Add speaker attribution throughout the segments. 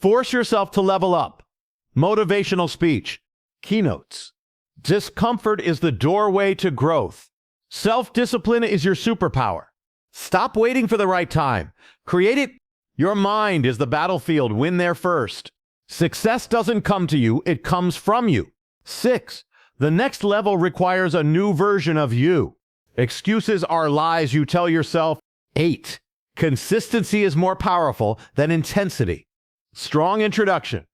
Speaker 1: Force yourself to level up. Motivational speech. Keynotes. Discomfort is the doorway to growth. Self-discipline is your superpower. Stop waiting for the right time. Create it. Your mind is the battlefield. Win there first. Success doesn't come to you, it comes from you. 6. The next level requires a new version of you. Excuses are lies you tell yourself. 8. Consistency is more powerful than intensity. Strong introduction.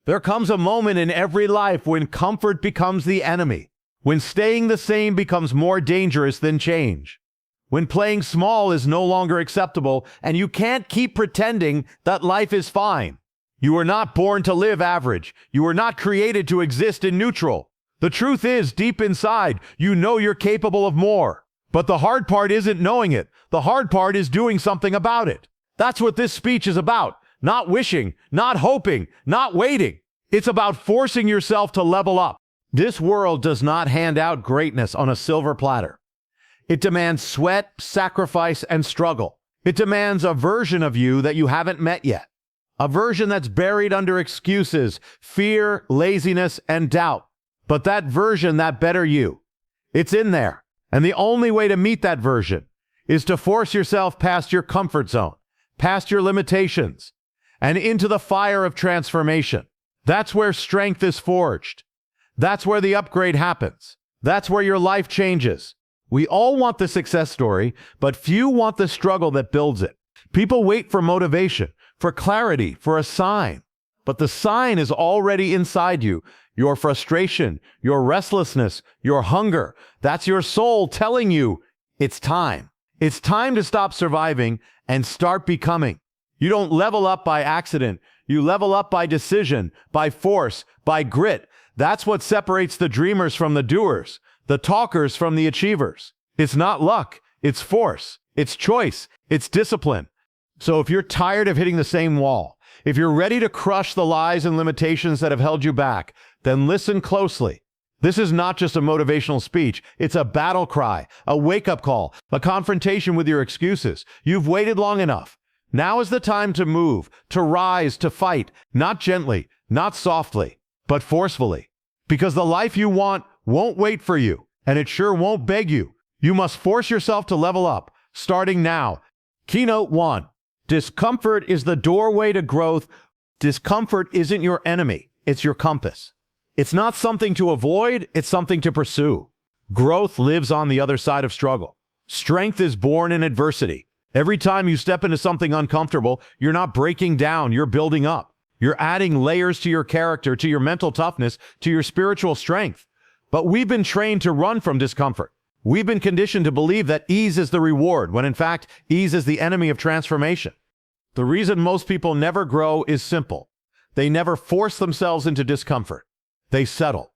Speaker 1: There comes a moment in every life when comfort becomes the enemy, when staying the same becomes more dangerous than change, when playing small is no longer acceptable and you can't keep pretending that life is fine. You were not born to live average. You were not created to exist in neutral. The truth is, deep inside, you know you're capable of more. But the hard part isn't knowing it. The hard part is doing something about it. That's what this speech is about. Not wishing, not hoping, not waiting. It's about forcing yourself to level up. This world does not hand out greatness on a silver platter. It demands sweat, sacrifice, and struggle. It demands a version of you that you haven't met yet. A version that's buried under excuses, fear, laziness, and doubt. But that version, that better you, it's in there. And the only way to meet that version is to force yourself past your comfort zone, past your limitations, and into the fire of transformation. That's where strength is forged. That's where the upgrade happens. That's where your life changes. We all want the success story, but few want the struggle that builds it. People wait for motivation, for clarity, for a sign. But the sign is already inside you. Your frustration, your restlessness, your hunger. That's your soul telling you it's time. It's time to stop surviving and start becoming. You don't level up by accident. You level up by decision, by force, by grit. That's what separates the dreamers from the doers, the talkers from the achievers. It's not luck. It's force. It's choice. It's discipline. So if you're tired of hitting the same wall, if you're ready to crush the lies and limitations that have held you back, then listen closely. This is not just a motivational speech. It's a battle cry, a wake-up call, a confrontation with your excuses. You've waited long enough. Now is the time to move, to rise, to fight, not gently, not softly, but forcefully. Because the life you want won't wait for you, and it sure won't beg you. You must force yourself to level up, starting now. Keynote 1. Discomfort is the doorway to growth. Discomfort isn't your enemy, it's your compass. It's not something to avoid, it's something to pursue. Growth lives on the other side of struggle. Strength is born in adversity. Every time you step into something uncomfortable, you're not breaking down, you're building up. You're adding layers to your character, to your mental toughness, to your spiritual strength. But we've been trained to run from discomfort. We've been conditioned to believe that ease is the reward, when in fact, ease is the enemy of transformation. The reason most people never grow is simple. They never force themselves into discomfort. They settle.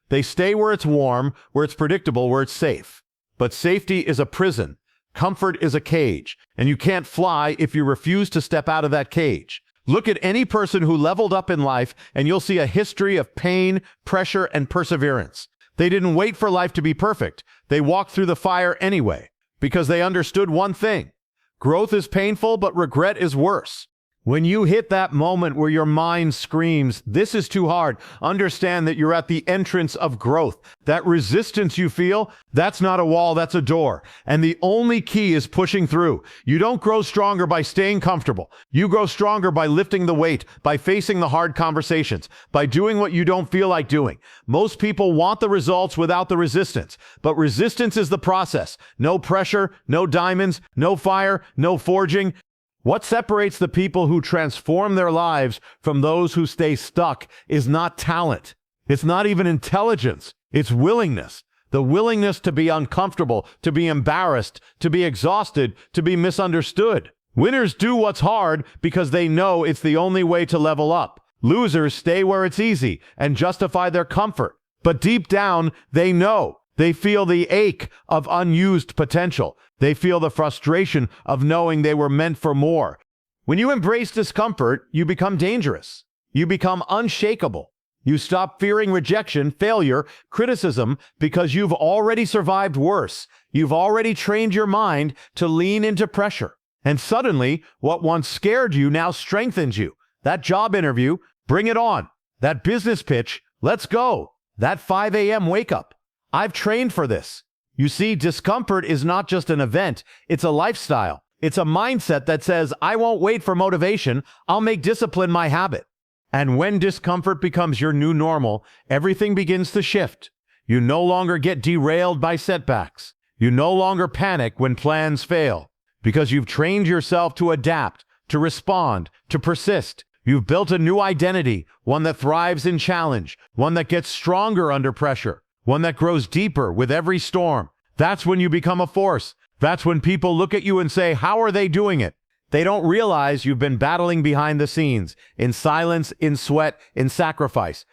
Speaker 1: They stay where it's warm, where it's predictable, where it's safe. But safety is a prison. Comfort is a cage. And you can't fly if you refuse to step out of that cage. Look at any person who leveled up in life, and you'll see a history of pain, pressure, and perseverance. They didn't wait for life to be perfect. They walked through the fire anyway, because they understood one thing. Growth is painful, but regret is worse. When you hit that moment where your mind screams, "This is too hard," understand that you're at the entrance of growth. That resistance you feel, that's not a wall, that's a door. And the only key is pushing through. You don't grow stronger by staying comfortable. You grow stronger by lifting the weight, by facing the hard conversations, by doing what you don't feel like doing. Most people want the results without the resistance. But resistance is the process. No pressure, no diamonds, no fire, no forging. What separates the people who transform their lives from those who stay stuck is not talent. It's not even intelligence. It's willingness. The willingness to be uncomfortable, to be embarrassed, to be exhausted, to be misunderstood. Winners do what's hard because they know it's the only way to level up. Losers stay where it's easy and justify their comfort. But deep down, they know. They feel the ache of unused potential. They feel the frustration of knowing they were meant for more. When you embrace discomfort, you become dangerous. You become unshakable. You stop fearing rejection, failure, criticism, because you've already survived worse. You've already trained your mind to lean into pressure. And suddenly, what once scared you now strengthens you. That job interview, bring it on. That business pitch, let's go. That 5 a.m. wake up. I've trained for this. You see, discomfort is not just an event, it's a lifestyle. It's a mindset that says, I won't wait for motivation, I'll make discipline my habit. And when discomfort becomes your new normal, everything begins to shift. You no longer get derailed by setbacks. You no longer panic when plans fail, because you've trained yourself to adapt, to respond, to persist. You've built a new identity, one that thrives in challenge, one that gets stronger under pressure, one that grows deeper with every storm. That's when you become a force. That's when people look at you and say, how are they doing it? They don't realize you've been battling behind the scenes, in silence, in sweat, in sacrifice.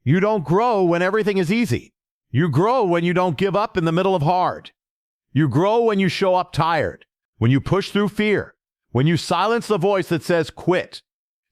Speaker 1: You don't grow when everything is easy. You grow when you don't give up in the middle of hard. You grow when you show up tired, when you push through fear, when you silence the voice that says quit.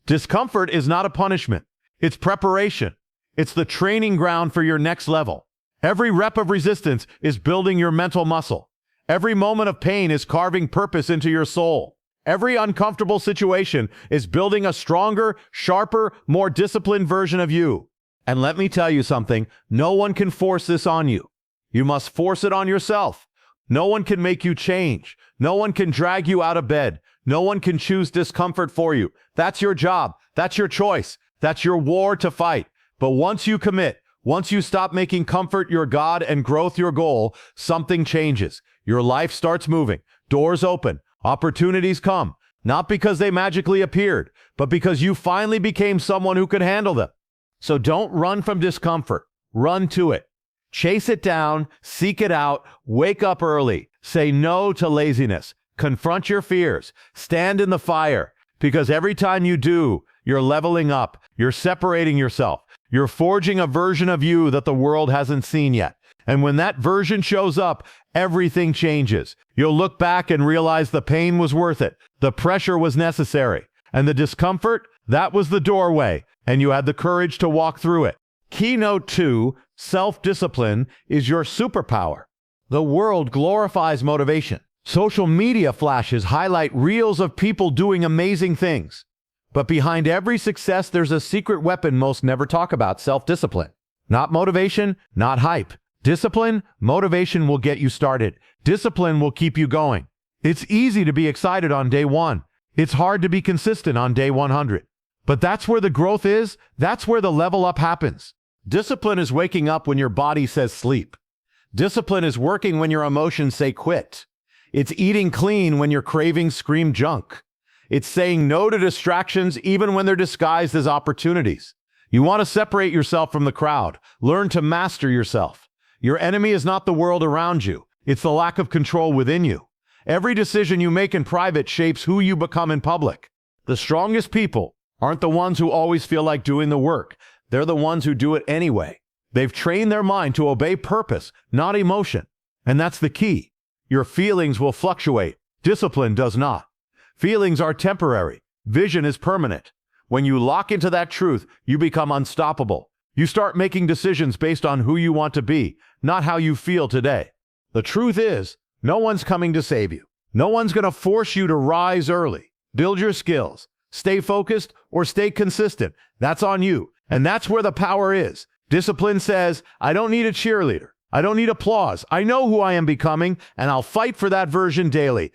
Speaker 1: Discomfort is not a punishment. It's preparation. It's the training ground for your next level. Every rep of resistance is building your mental muscle. Every moment of pain is carving purpose into your soul. Every uncomfortable situation is building a stronger, sharper, more disciplined version of you. And let me tell you something, no one can force this on you. You must force it on yourself. No one can make you change. No one can drag you out of bed. No one can choose discomfort for you. That's your job. That's your choice. That's your war to fight. But once you commit, once you stop making comfort your God and growth your goal, something changes. Your life starts moving. Doors open. Opportunities come. Not because they magically appeared, but because you finally became someone who could handle them. So don't run from discomfort. Run to it. Chase it down. Seek it out. Wake up early. Say no to laziness. Confront your fears. Stand in the fire. Because every time you do, you're leveling up. You're separating yourself. You're forging a version of you that the world hasn't seen yet. And when that version shows up, everything changes. You'll look back and realize the pain was worth it. The pressure was necessary. And the discomfort, that was the doorway. And you had the courage to walk through it. Keynote 2, self-discipline, is your superpower. The world glorifies motivation. Social media flashes highlight reels of people doing amazing things. But behind every success, there's a secret weapon most never talk about: self-discipline. Not motivation, not hype. Discipline, motivation will get you started. Discipline will keep you going. It's easy to be excited on day 1. It's hard to be consistent on day 100. But that's where the growth is. That's where the level up happens. Discipline is waking up when your body says sleep. Discipline is working when your emotions say quit. It's eating clean when your cravings scream junk. It's saying no to distractions even when they're disguised as opportunities. You want to separate yourself from the crowd. Learn to master yourself. Your enemy is not the world around you. It's the lack of control within you. Every decision you make in private shapes who you become in public. The strongest people aren't the ones who always feel like doing the work. They're the ones who do it anyway. They've trained their mind to obey purpose, not emotion. And that's the key. Your feelings will fluctuate. Discipline does not. Feelings are temporary. Vision is permanent. When you lock into that truth, you become unstoppable. You start making decisions based on who you want to be, not how you feel today. The truth is, no one's coming to save you. No one's going to force you to rise early. Build your skills. Stay focused or stay consistent. That's on you. And that's where the power is. Discipline says, I don't need a cheerleader. I don't need applause. I know who I am becoming, and I'll fight for that version daily.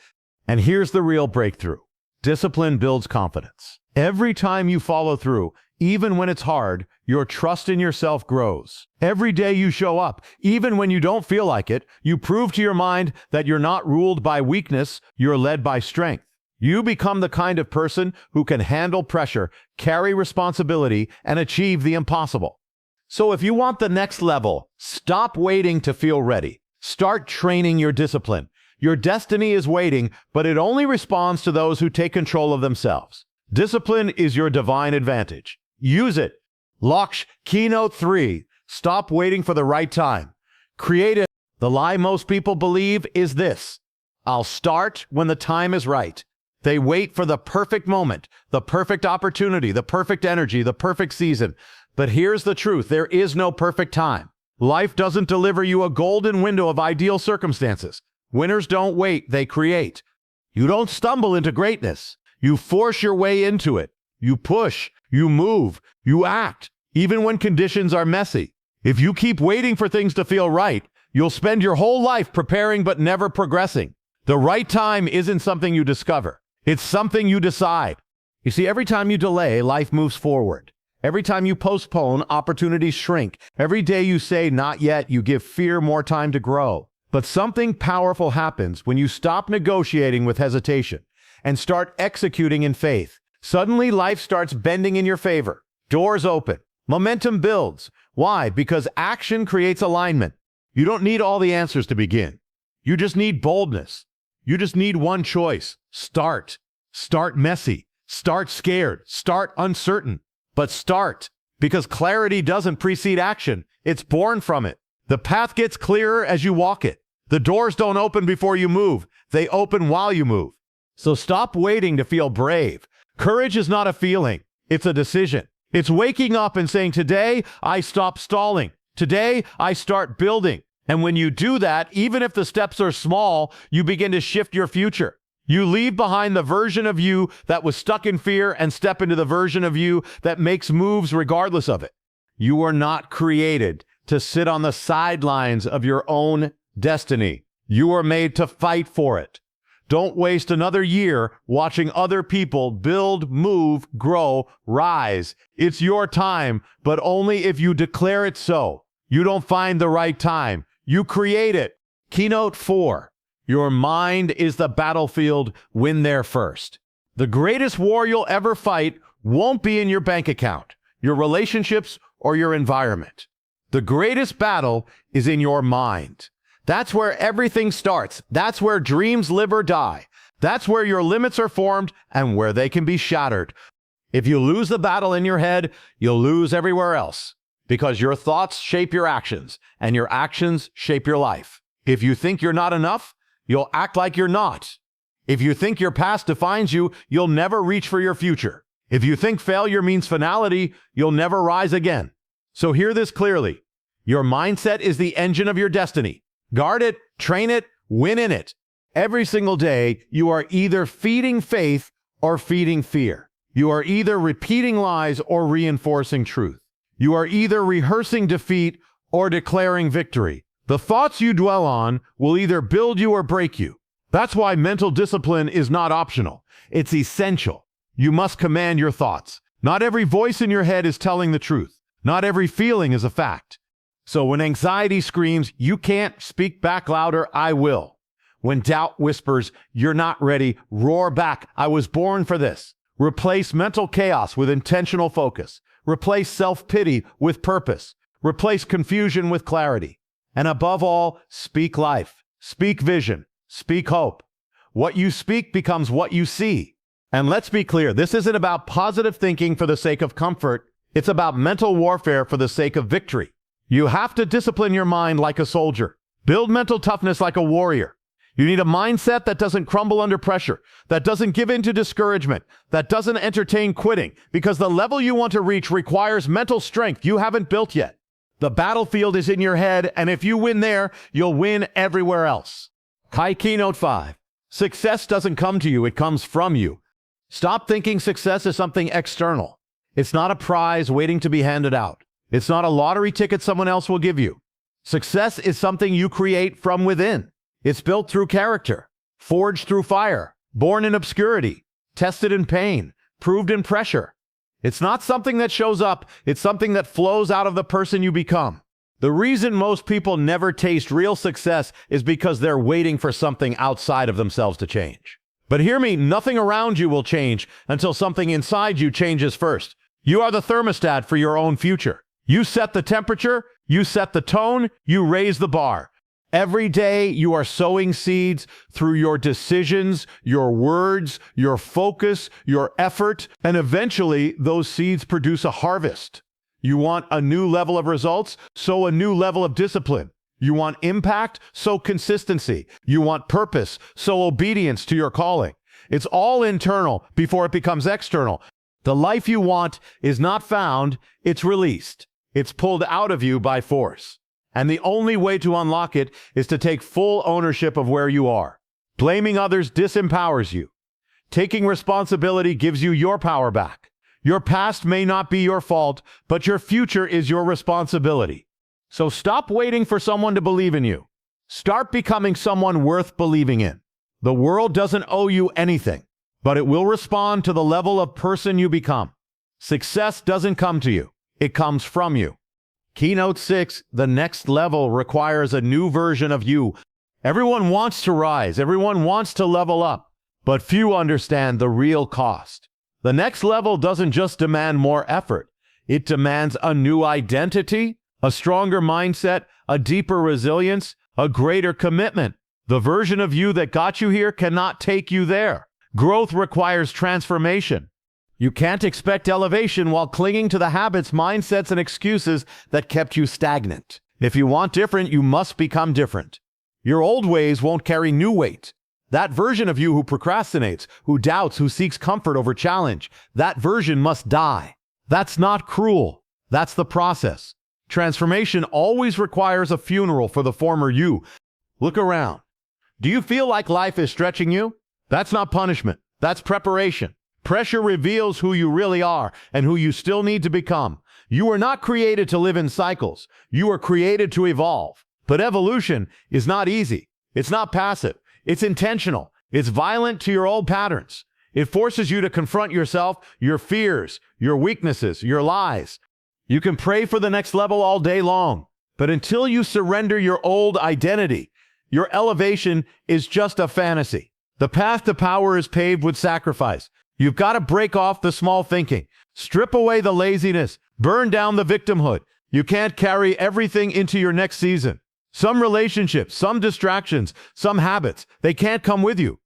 Speaker 1: And here's the real breakthrough. Discipline builds confidence. Every time you follow through, even when it's hard, your trust in yourself grows. Every day you show up, even when you don't feel like it, you prove to your mind that you're not ruled by weakness, you're led by strength. You become the kind of person who can handle pressure, carry responsibility, and achieve the impossible. So if you want the next level, stop waiting to feel ready. Start training your discipline. Your destiny is waiting, but it only responds to those who take control of themselves. Discipline is your divine advantage. Use it. Laksh, Keynote 3. Stop waiting for the right time. Create it. The lie most people believe is this: I'll start when the time is right. They wait for the perfect moment, the perfect opportunity, the perfect energy, the perfect season. But here's the truth. There is no perfect time. Life doesn't deliver you a golden window of ideal circumstances. Winners don't wait, they create. You don't stumble into greatness. You force your way into it. You push, you move, you act, even when conditions are messy. If you keep waiting for things to feel right, you'll spend your whole life preparing but never progressing. The right time isn't something you discover. It's something you decide. You see, every time you delay, life moves forward. Every time you postpone, opportunities shrink. Every day you say, not yet, you give fear more time to grow. But something powerful happens when you stop negotiating with hesitation and start executing in faith. Suddenly, life starts bending in your favor. Doors open. Momentum builds. Why? Because action creates alignment. You don't need all the answers to begin. You just need boldness. You just need one choice. Start. Start messy. Start scared. Start uncertain. But start, because clarity doesn't precede action. It's born from it. The path gets clearer as you walk it. The doors don't open before you move. They open while you move. So stop waiting to feel brave. Courage is not a feeling. It's a decision. It's waking up and saying, today I stop stalling. Today I start building. And when you do that, even if the steps are small, you begin to shift your future. You leave behind the version of you that was stuck in fear and step into the version of you that makes moves regardless of it. You are not created to sit on the sidelines of your own destiny. You are made to fight for it. Don't waste another year watching other people build, move, grow, rise. It's your time, but only if you declare it so. You don't find the right time. You create it. Keynote 4. Your mind is the battlefield. Win there first. The greatest war you'll ever fight won't be in your bank account, your relationships, or your environment. The greatest battle is in your mind. That's where everything starts. That's where dreams live or die. That's where your limits are formed and where they can be shattered. If you lose the battle in your head, you'll lose everywhere else, because your thoughts shape your actions, and your actions shape your life. If you think you're not enough, you'll act like you're not. If you think your past defines you, you'll never reach for your future. If you think failure means finality, you'll never rise again. So hear this clearly. Your mindset is the engine of your destiny. Guard it, train it, win in it. Every single day, you are either feeding faith or feeding fear. You are either repeating lies or reinforcing truth. You are either rehearsing defeat or declaring victory. The thoughts you dwell on will either build you or break you. That's why mental discipline is not optional. It's essential. You must command your thoughts. Not every voice in your head is telling the truth. Not every feeling is a fact. So when anxiety screams, you can't, speak back louder, I will. When doubt whispers, you're not ready, roar back, I was born for this. Replace mental chaos with intentional focus. Replace self-pity with purpose. Replace confusion with clarity. And above all, speak life, speak vision, speak hope. What you speak becomes what you see. And let's be clear, this isn't about positive thinking for the sake of comfort. It's about mental warfare for the sake of victory. You have to discipline your mind like a soldier. Build mental toughness like a warrior. You need a mindset that doesn't crumble under pressure, that doesn't give in to discouragement, that doesn't entertain quitting, because the level you want to reach requires mental strength you haven't built yet. The battlefield is in your head, and if you win there, you'll win everywhere else. Keynote 5. Success doesn't come to you, it comes from you. Stop thinking success is something external. It's not a prize waiting to be handed out. It's not a lottery ticket someone else will give you. Success is something you create from within. It's built through character, forged through fire, born in obscurity, tested in pain, proved in pressure. It's not something that shows up, it's something that flows out of the person you become. The reason most people never taste real success is because they're waiting for something outside of themselves to change. But hear me, nothing around you will change until something inside you changes first. You are the thermostat for your own future. You set the temperature, you set the tone, you raise the bar. Every day you are sowing seeds through your decisions, your words, your focus, your effort, and eventually those seeds produce a harvest. You want a new level of results? Sow a new level of discipline. You want impact? Sow consistency. You want purpose? Sow obedience to your calling. It's all internal before it becomes external. The life you want is not found, it's released. It's pulled out of you by force. And the only way to unlock it is to take full ownership of where you are. Blaming others disempowers you. Taking responsibility gives you your power back. Your past may not be your fault, but your future is your responsibility. So stop waiting for someone to believe in you. Start becoming someone worth believing in. The world doesn't owe you anything, but it will respond to the level of person you become. Success doesn't come to you. It comes from you. Keynote 6, the next level requires a new version of you. Everyone wants to rise. Everyone wants to level up, but few understand the real cost. The next level doesn't just demand more effort. It demands a new identity, a stronger mindset, a deeper resilience, a greater commitment. The version of you that got you here cannot take you there. Growth requires transformation. You can't expect elevation while clinging to the habits, mindsets, and excuses that kept you stagnant. If you want different, you must become different. Your old ways won't carry new weight. That version of you who procrastinates, who doubts, who seeks comfort over challenge, that version must die. That's not cruel. That's the process. Transformation always requires a funeral for the former you. Look around. Do you feel like life is stretching you? That's not punishment. That's preparation. Pressure reveals who you really are and who you still need to become. You are not created to live in cycles. You are created to evolve. But evolution is not easy. It's not passive. It's intentional. It's violent to your old patterns. It forces you to confront yourself, your fears, your weaknesses, your lies. You can pray for the next level all day long, but until you surrender your old identity, your elevation is just a fantasy. The path to power is paved with sacrifice. You've got to break off the small thinking, strip away the laziness, burn down the victimhood. You can't carry everything into your next season. Some relationships, some distractions, some habits, they can't come with you.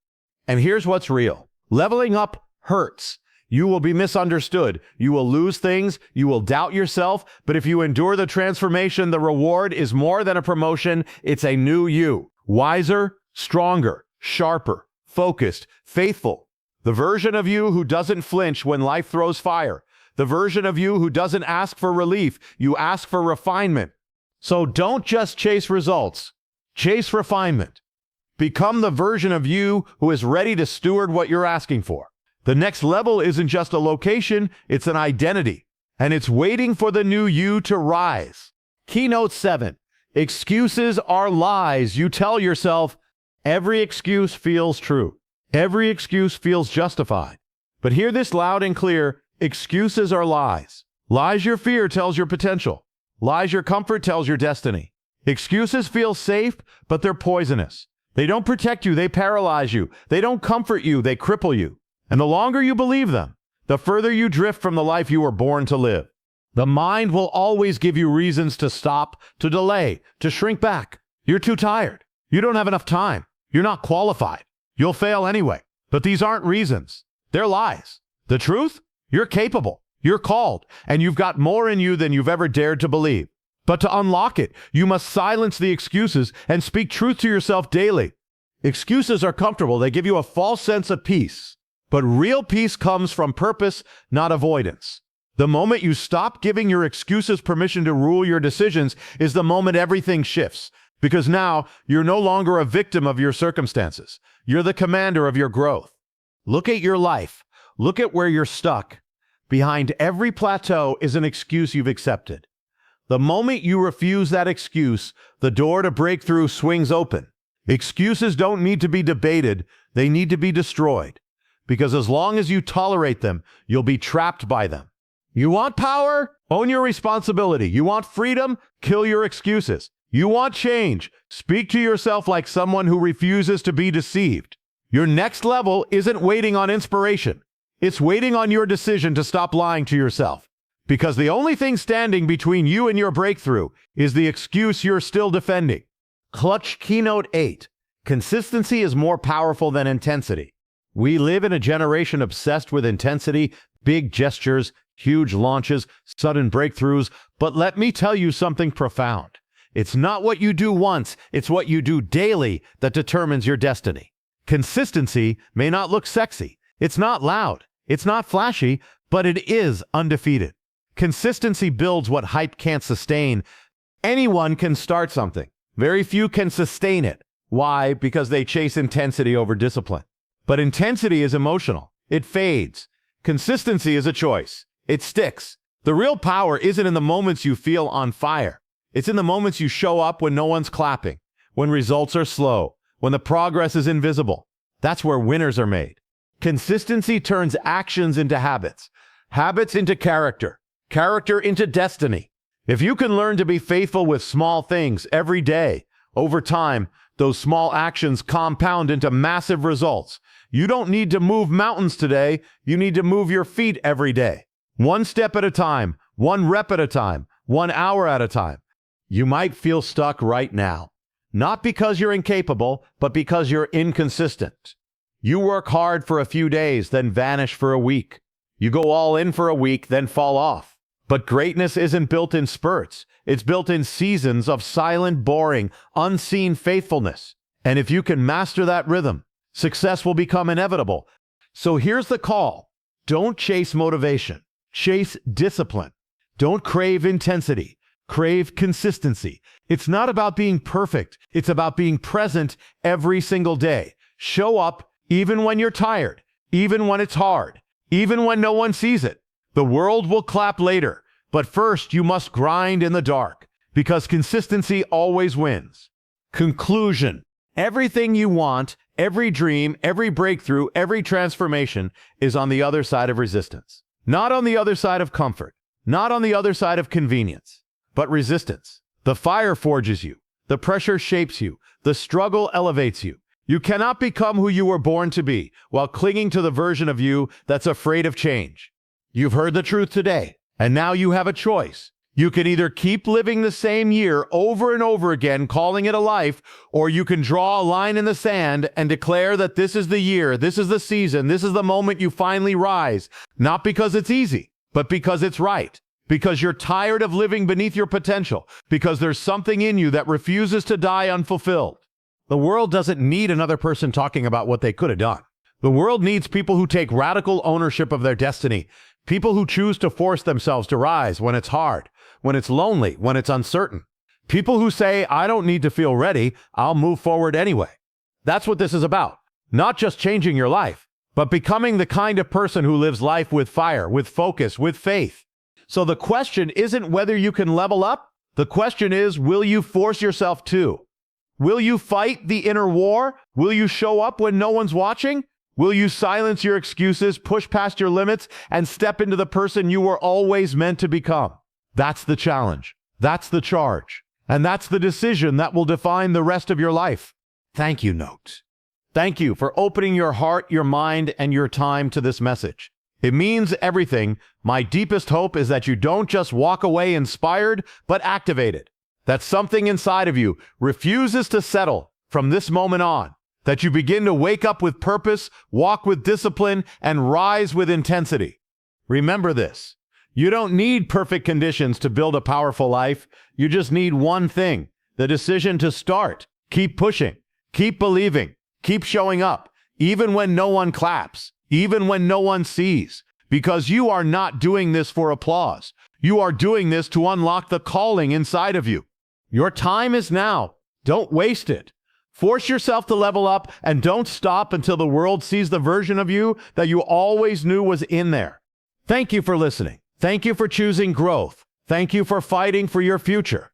Speaker 1: And here's what's real. Leveling up hurts. You will be misunderstood. You will lose things. You will doubt yourself. But if you endure the transformation, the reward is more than a promotion. It's a new you. Wiser, stronger, sharper, focused, faithful. The version of you who doesn't flinch when life throws fire. The version of you who doesn't ask for relief. You ask for refinement. So don't just chase results. Chase refinement. Become the version of you who is ready to steward what you're asking for. The next level isn't just a location, it's an identity. And it's waiting for the new you to rise. Keynote 7. Excuses are lies. You tell yourself, every excuse feels true. Every excuse feels justified. But hear this loud and clear, excuses are lies. Lies your fear tells your potential. Lies your comfort tells your destiny. Excuses feel safe, but they're poisonous. They don't protect you, they paralyze you. They don't comfort you, they cripple you. And the longer you believe them, the further you drift from the life you were born to live. The mind will always give you reasons to stop, to delay, to shrink back. You're too tired. You don't have enough time. You're not qualified. You'll fail anyway. But these aren't reasons. They're lies. The truth? You're capable. You're called. And you've got more in you than you've ever dared to believe. But to unlock it, you must silence the excuses and speak truth to yourself daily. Excuses are comfortable. They give you a false sense of peace. But real peace comes from purpose, not avoidance. The moment you stop giving your excuses permission to rule your decisions is the moment everything shifts. Because now you're no longer a victim of your circumstances. You're the commander of your growth. Look at your life. Look at where you're stuck. Behind every plateau is an excuse you've accepted. The moment you refuse that excuse, the door to breakthrough swings open. Excuses don't need to be debated. They need to be destroyed. Because as long as you tolerate them, you'll be trapped by them. You want power? Own your responsibility. You want freedom? Kill your excuses. You want change? Speak to yourself like someone who refuses to be deceived. Your next level isn't waiting on inspiration. It's waiting on your decision to stop lying to yourself. Because the only thing standing between you and your breakthrough is the excuse you're still defending. Clutch Keynote 8. Consistency is more powerful than intensity. We live in a generation obsessed with intensity, big gestures, huge launches, sudden breakthroughs. But let me tell you something profound. It's not what you do once, it's what you do daily that determines your destiny. Consistency may not look sexy. It's not loud. It's not flashy, but it is undefeated. Consistency builds what hype can't sustain. Anyone can start something. Very few can sustain it. Why? Because they chase intensity over discipline. But intensity is emotional. It fades. Consistency is a choice. It sticks. The real power isn't in the moments you feel on fire. It's in the moments you show up when no one's clapping, when results are slow, when the progress is invisible. That's where winners are made. Consistency turns actions into habits, habits into character, character into destiny. If you can learn to be faithful with small things every day, over time, those small actions compound into massive results. You don't need to move mountains today. You need to move your feet every day. One step at a time, one rep at a time, 1 hour at a time. You might feel stuck right now, not because you're incapable, but because you're inconsistent. You work hard for a few days, then vanish for a week. You go all in for a week, then fall off. But greatness isn't built in spurts. It's built in seasons of silent, boring, unseen faithfulness. And if you can master that rhythm, success will become inevitable. So here's the call. Don't chase motivation. Chase discipline. Don't crave intensity. Crave consistency. It's not about being perfect. It's about being present every single day. Show up even when you're tired, even when it's hard, even when no one sees it. The world will clap later, but first you must grind in the dark, because consistency always wins. Conclusion. Everything you want, every dream, every breakthrough, every transformation is on the other side of resistance. Not on the other side of comfort, not on the other side of convenience, but resistance. The fire forges you, the pressure shapes you, the struggle elevates you. You cannot become who you were born to be while clinging to the version of you that's afraid of change. You've heard the truth today, and now you have a choice. You can either keep living the same year over and over again, calling it a life, or you can draw a line in the sand and declare that this is the year, this is the season, this is the moment you finally rise, not because it's easy, but because it's right, because you're tired of living beneath your potential, because there's something in you that refuses to die unfulfilled. The world doesn't need another person talking about what they could have done. The world needs people who take radical ownership of their destiny, people who choose to force themselves to rise when it's hard, when it's lonely, when it's uncertain. People who say, I don't need to feel ready, I'll move forward anyway. That's what this is about. Not just changing your life, but becoming the kind of person who lives life with fire, with focus, with faith. So the question isn't whether you can level up. The question is, will you force yourself to? Will you fight the inner war? Will you show up when no one's watching? Will you silence your excuses, push past your limits, and step into the person you were always meant to become? That's the challenge. That's the charge. And that's the decision that will define the rest of your life. Thank you, Note. Thank you for opening your heart, your mind, and your time to this message. It means everything. My deepest hope is that you don't just walk away inspired, but activated. That something inside of you refuses to settle from this moment on. That you begin to wake up with purpose, walk with discipline, and rise with intensity. Remember this. You don't need perfect conditions to build a powerful life. You just need one thing, the decision to start. Keep pushing, keep believing, keep showing up, even when no one claps, even when no one sees, because you are not doing this for applause. You are doing this to unlock the calling inside of you. Your time is now. Don't waste it. Force yourself to level up and don't stop until the world sees the version of you that you always knew was in there. Thank you for listening. Thank you for choosing growth. Thank you for fighting for your future.